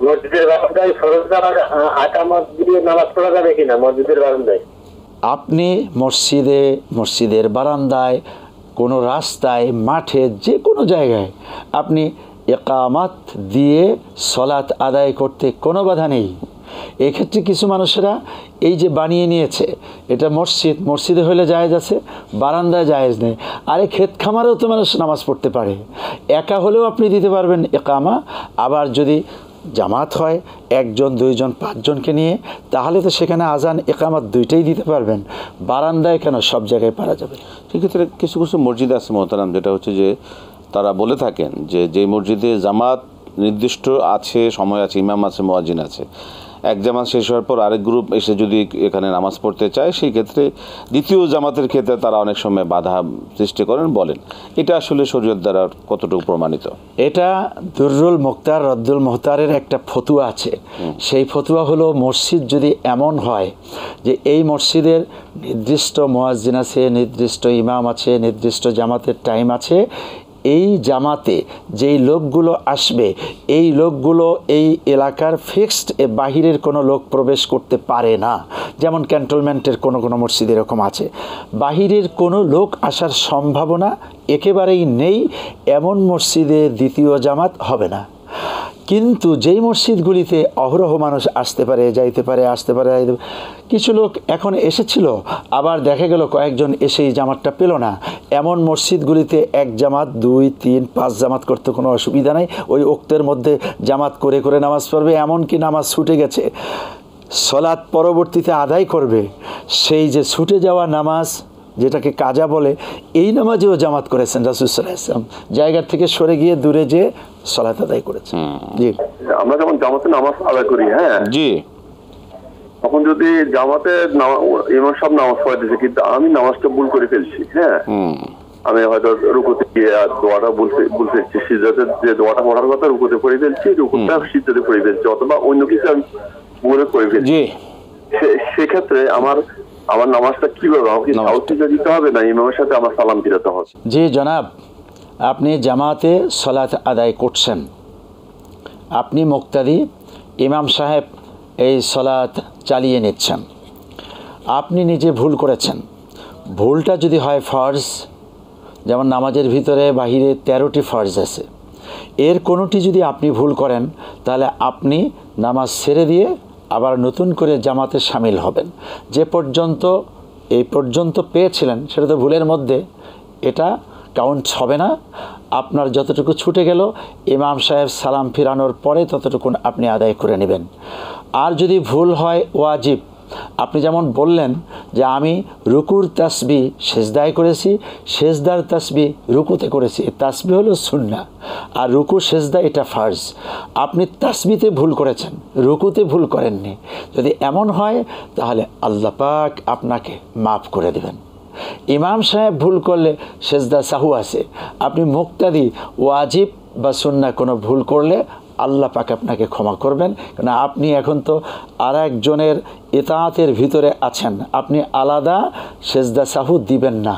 মসজিদের বারান্দায় ফরজ আকামত দিয়ে নামাজ পড়া যাবে কিনা মসজিদের বারান্দায়? আপনি মসজিদের বারান্দায়, কোনো রাস্তায়, মাঠে, যে কোনো জায়গায় আপনি ইকামাত দিয়ে সলাত আদায় করতে কোনো বাধা নেই। এক্ষেত্রে কিছু মানুষেরা এই যে বানিয়ে নিয়েছে, এটা মসজিদে হলে জায়েজ আছে, বারান্দায় জায়েজ নেই। আরে ক্ষেত খামারেও তো মানুষ নামাজ পড়তে পারে, একা হলেও আপনি দিতে পারবেন ইকামা। আবার যদি জামাত হয় 1 জন 2 জন 5 জনকে নিয়ে, তাহলে তো সেখানে আজান ইকামাত দুইটাই দিতে পারবেন। বারান্দায় কেন, সব জায়গায় পারা যাবে। সেক্ষেত্রে কিছু কিছু মসজিদ আছে মোহতারাম, যেটা হচ্ছে যে তারা বলে থাকেন যে মসজিদে জামাত নির্দিষ্ট আছে, সময় আছে, ইমাম আছে, মুয়াজ্জিন আছে, এক জামাত শেষ হওয়ার পর আরেক গ্রুপ এসে যদি এখানে নামাজ পড়তে চায়, সেই ক্ষেত্রে দ্বিতীয় জামাতের ক্ষেত্রে তারা অনেক সময় বাধা সৃষ্টি করেন, বলেন। এটা আসলে শরীয়ত দ্বারা কতটুকু প্রমাণিত? এটা দুররুল মুখতার রদ্দুল মুহতারের একটা ফতুয়া আছে। সেই ফতুয়া হলো, মসজিদ যদি এমন হয় যে এই মসজিদের নির্দিষ্ট মুয়াজ্জিন আছে, নির্দিষ্ট ইমাম আছে, নির্দিষ্ট জামাতের টাইম আছে, এই জামাতে যেই লোকগুলো আসবে, এই লোকগুলো এই এলাকার ফিক্সড, বাহিরের কোনো লোক প্রবেশ করতে পারে না। যেমন ক্যান্টনমেন্টের কোনো কোনো মসজিদ এরকম আছে, বাহিরের কোনো লোক আসার সম্ভাবনা একেবারেই নেই, এমন মসজিদে দ্বিতীয় জামাত হবে না। কিন্তু যেই মসজিদগুলিতে অহরহ মানুষ আসতে পারে, যাইতে পারে, আসতে পারে, কিছু লোক এখন এসেছিল, আবার দেখা গেল কয়েকজন এসেই জামাতটা পেল না, এমন মসজিদগুলিতে 1 জামাত 2 3 5 জামাত করতে কোনো অসুবিধা নাই। ওই ওক্তের মধ্যে জামাত করে করে নামাজ পড়বে, এমনকি নামাজ ছুটে গেছে, সলাৎ পরবর্তীতে আদায় করবে, সেই যে ছুটে যাওয়া নামাজ, যেটাকে কাজা বলে, এই নামাজেও জামাত করেছেন রাসূল সাল্লাল্লাহু আলাইহি ওয়াসাল্লাম, জায়গা থেকে সরে গিয়ে দূরে যে সালাত আদায় করেছেন। জি, আমরা যখন জামাতে নামাজ আদায় করি, হ্যাঁ জি, তখন যদি জামাতে ইমাম সাহেব নামাজ পড়াইতেছে, কিন্তু আমি নামাজটা ভুল করে ফেলছি, হ্যাঁ আমি হয়তো রুকুতে গিয়ে দোয়াটা ভুল ফেলছি, সিজদাতে যে দোয়াটা পড়ার কথা রুকুতে পড়ে ফেলছি, রুকুটা সিজদাতে পড়ে ফেলছি, অথবা অন্য কিছু আমি ভুলে পড়ে ফেলছি। সেক্ষেত্রে আমার নামাজটা কিভাবে, আমাকে সাউথিতে দিতে হবে না ইমামের সাথে আমার সালাম ফিরাতে হবে? জি জনাব, আপনি জামাতে সালাত আদায় করছেন, আপনি মুক্তাদি, ইমাম সাহেব এই সালাত চালিয়ে নিচ্ছেন, আপনি নিজে ভুল করেছেন। ভুলটা যদি হয় ফরজ, যেমন নামাজের ভিতরে বাহিরে 13টি ফরজ আছে, এর কোনোটি যদি আপনি ভুল করেন, তাহলে আপনি নামাজ ছেড়ে দিয়ে আবার নতুন করে জামাতে শামিল হবেন। যে পর্যন্ত এই পর্যন্ত পেয়েছিলেন সেটা তো ভুলের মধ্যে, এটা কাউন্ট হবে না। আপনার যতটুকু ছুটে গেল, ইমাম সাহেব সালাম ফিরানোর পরে ততটুকুন আপনি আদায় করে নেবেন। আর যদি ভুল হয় ওয়াজিব, আপনি যেমন বললেন যে আমি রুকুর তাসবিহ সেজদায় করেছি, সেজদার তাসবিহ রুকুতে করেছি, তাসবিহ হলো সুন্নাহ, আর রুকু সেজদা এটা ফার্জ। আপনি তাসবিতে ভুল করেছেন, রুকুতে ভুল করেননি। যদি এমন হয় তাহলে আল্লাহ পাক আপনাকে মাফ করে দেবেন। ইমাম সাহেব ভুল করলে সেজদা সাহু আছে, আপনি মুক্তাদি ওয়াজিব বা সুন্নাহ কোনো ভুল করলে আল্লাহ পাক আপনাকে ক্ষমা করবেন, কারণ আপনি এখন তো আর একজনের ইতাআতের ভিতরে আছেন, আপনি আলাদা সেজদা সাহু দিবেন না।